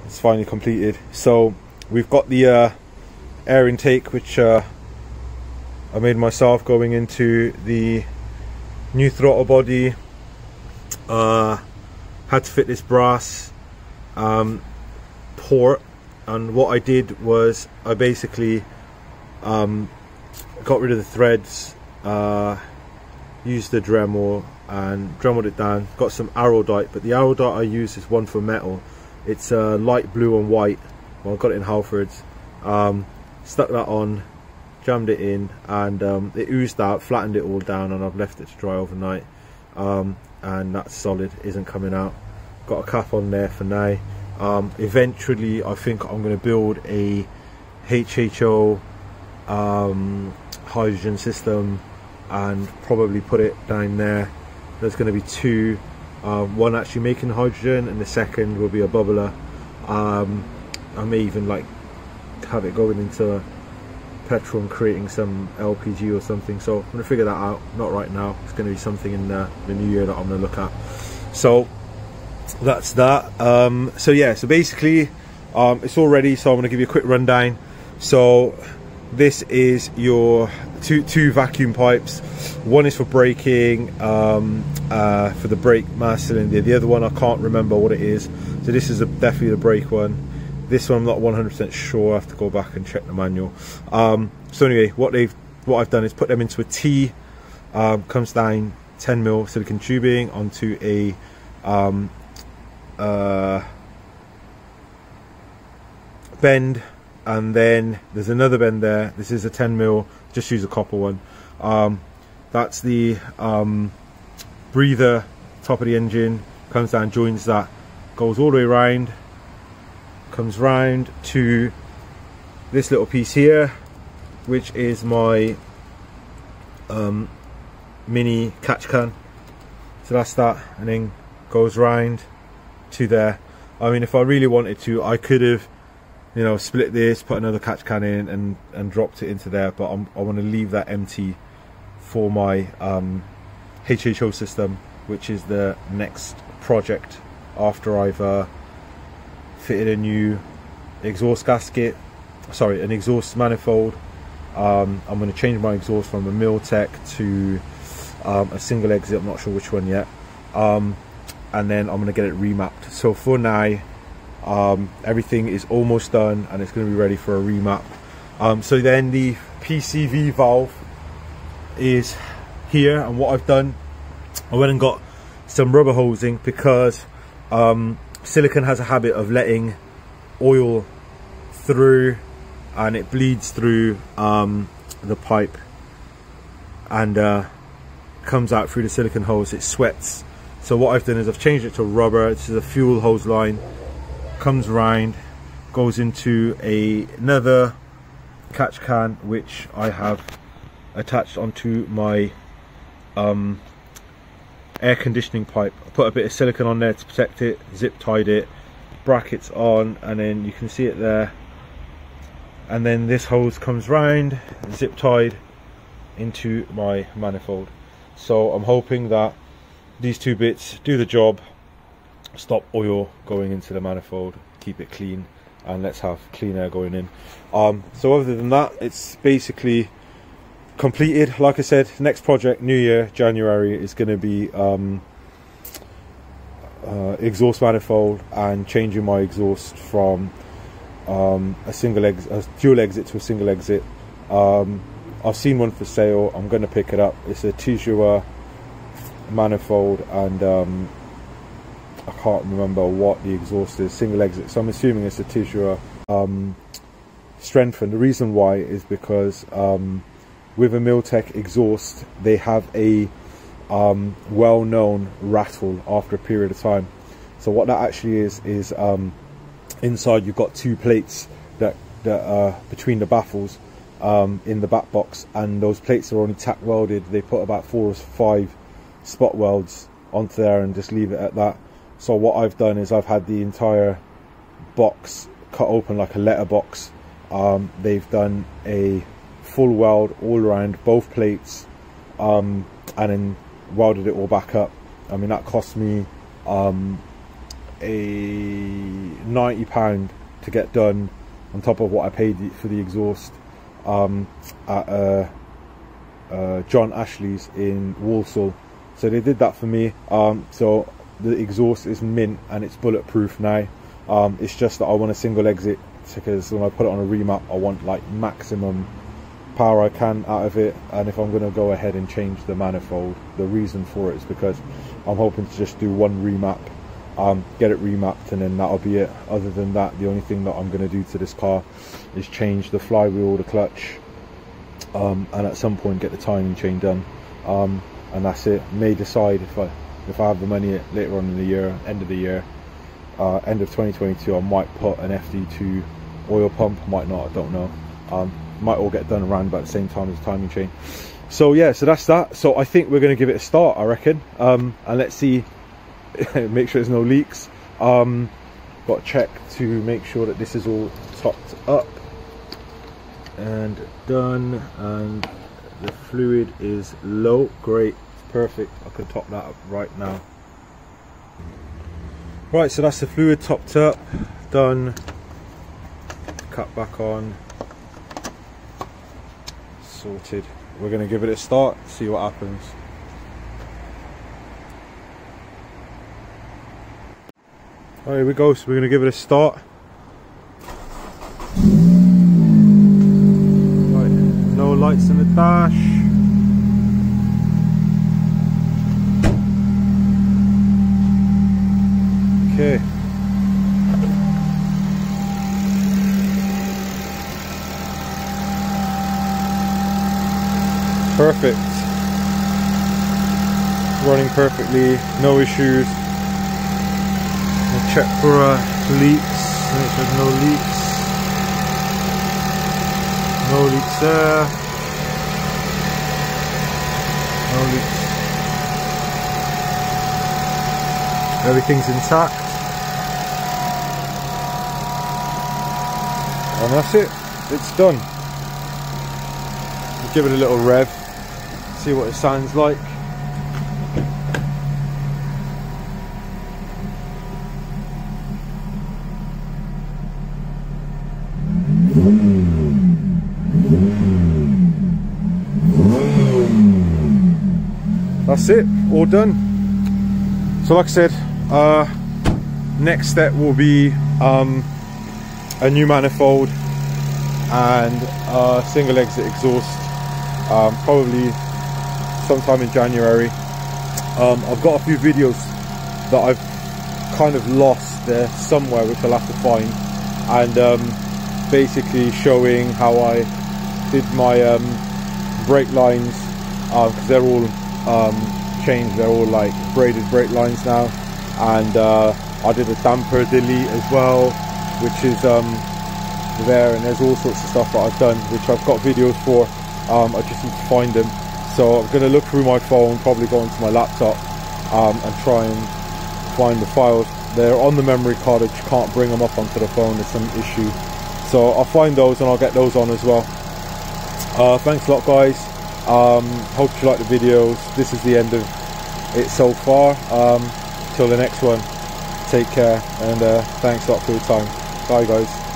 it's finally completed. So we've got the air intake, which I made myself, going into the new throttle body. Had to fit this brass port, and what I did was I basically got rid of the threads, used the Dremel and Dremeled it down, got some Aerodite, but the Aerodite I use is one for metal. It's light blue and white. Well, I got it in Halfords. Stuck that on, jammed it in, and it oozed out, flattened it all down, and I've left it to dry overnight. And that's solid, isn't coming out. Got a cap on there for now. Eventually I think I'm going to build a HHO hydrogen system and probably put it down there. There's going to be two, one actually making hydrogen and the second will be a bubbler. I may even like have it going into petrol and creating some LPG or something, so I'm going to figure that out. Not right now, it's going to be something in the new year that I'm going to look at. So that's that. So yeah, so basically it's all ready, so I'm going to give you a quick rundown. So this is your two vacuum pipes. One is for braking, for the brake mass cylinder. The other one I can't remember what it is, so this is definitely the brake one. This one I'm not 100% sure, I have to go back and check the manual. So anyway, what I've done is put them into a T. Comes down 10mm silicon tubing onto a bend, and then there's another bend there. This is a 10mm, just use a copper one. That's the breather, top of the engine, comes down, joins that, goes all the way around, comes round to this little piece here, which is my mini catch can. So that's that, and then goes round to there. I mean, if I really wanted to, I could have, you know, split this, put another catch can in and dropped it into there, but I want to leave that empty for my HHO system, which is the next project after I've fitted a new exhaust gasket, sorry, an exhaust manifold. I'm going to change my exhaust from a Miltech to a single exit, I'm not sure which one yet, and then I'm going to get it remapped. So for now, everything is almost done and it's going to be ready for a remap. So then the PCV valve is here, and what I've done, I went and got some rubber hosing, because silicon has a habit of letting oil through and it bleeds through the pipe and comes out through the silicon hose. It sweats. So what I've done is I've changed it to rubber. This is a fuel hose line, comes around, goes into another catch can, which I have attached onto my air conditioning pipe. I put a bit of silicone on there to protect it, zip tied it, brackets on, and then you can see it there. And then this hose comes round, zip tied into my manifold. So I'm hoping that these two bits do the job, stop oil going into the manifold, keep it clean, and let's have clean air going in. So other than that, it's basically completed. Like I said, next project, new year, January, is going to be exhaust manifold and changing my exhaust from a dual exit to a single exit. I've seen one for sale, I'm going to pick it up. It's a Tijua manifold, and I can't remember what the exhaust is, single exit, so I'm assuming it's a Tijua strengthened. The reason why is because with a Miltech exhaust, they have a well-known rattle after a period of time. So what that actually is inside you've got two plates that are between the baffles in the back box, and those plates are only tack welded. They put about 4 or 5 spot welds onto there and just leave it at that. So what I've done is I've had the entire box cut open like a letterbox. They've done a full weld all around both plates, and then welded it all back up. I mean, that cost me a £90 to get done, on top of what I paid for the exhaust at John Ashley's in Walsall. So they did that for me. So the exhaust is mint and it's bulletproof now. It's just that I want a single exit, because when I put it on a remap, I want like maximum power I can out of it. And if I'm going to go ahead and change the manifold, the reason for it is because I'm hoping to just do one remap, get it remapped, and then that'll be it. Other than that, the only thing that I'm going to do to this car is change the flywheel, the clutch, and at some point get the timing chain done, and that's it. May decide if I have the money later on in the year, end of the year, end of 2022, I might put an FD2 oil pump, might not, I don't know. Might all get done around about the same time as the timing chain. So yeah, so that's that. So I think we're going to give it a start, I reckon, and let's see, make sure there's no leaks. Got to check to make sure that this is all topped up and done, and the fluid is low. Great, perfect. I could top that up right now. Right, so that's the fluid topped up, done. Cut back on, sorted. We're going to give it a start, see what happens. Right, here we go. So we're going to give it a start. Right, no lights in the dash. Okay. Perfect. Running perfectly, no issues. We'll check for leaks. Make sure there's no leaks. No leaks there. No leaks. Everything's intact. And that's it. It's done. We'll give it a little rev. See what it sounds like. That's it, all done. So like I said, next step will be a new manifold and single exit exhaust, probably sometime in January. I've got a few videos that I've kind of lost there somewhere, which I'll have to find, and basically showing how I did my brake lines, because they're all changed, they're all like braided brake lines now, and I did a damper delete as well, which is there, and there's all sorts of stuff that I've done, which I've got videos for. I just need to find them. So I'm going to look through my phone, probably go into my laptop, and try and find the files. They're on the memory card, I just can't bring them up onto the phone, there's some issue. So I'll find those and I'll get those on as well. Thanks a lot, guys. Hope you like the videos. This is the end of it so far. Till the next one, take care, and thanks a lot for your time. Bye, guys.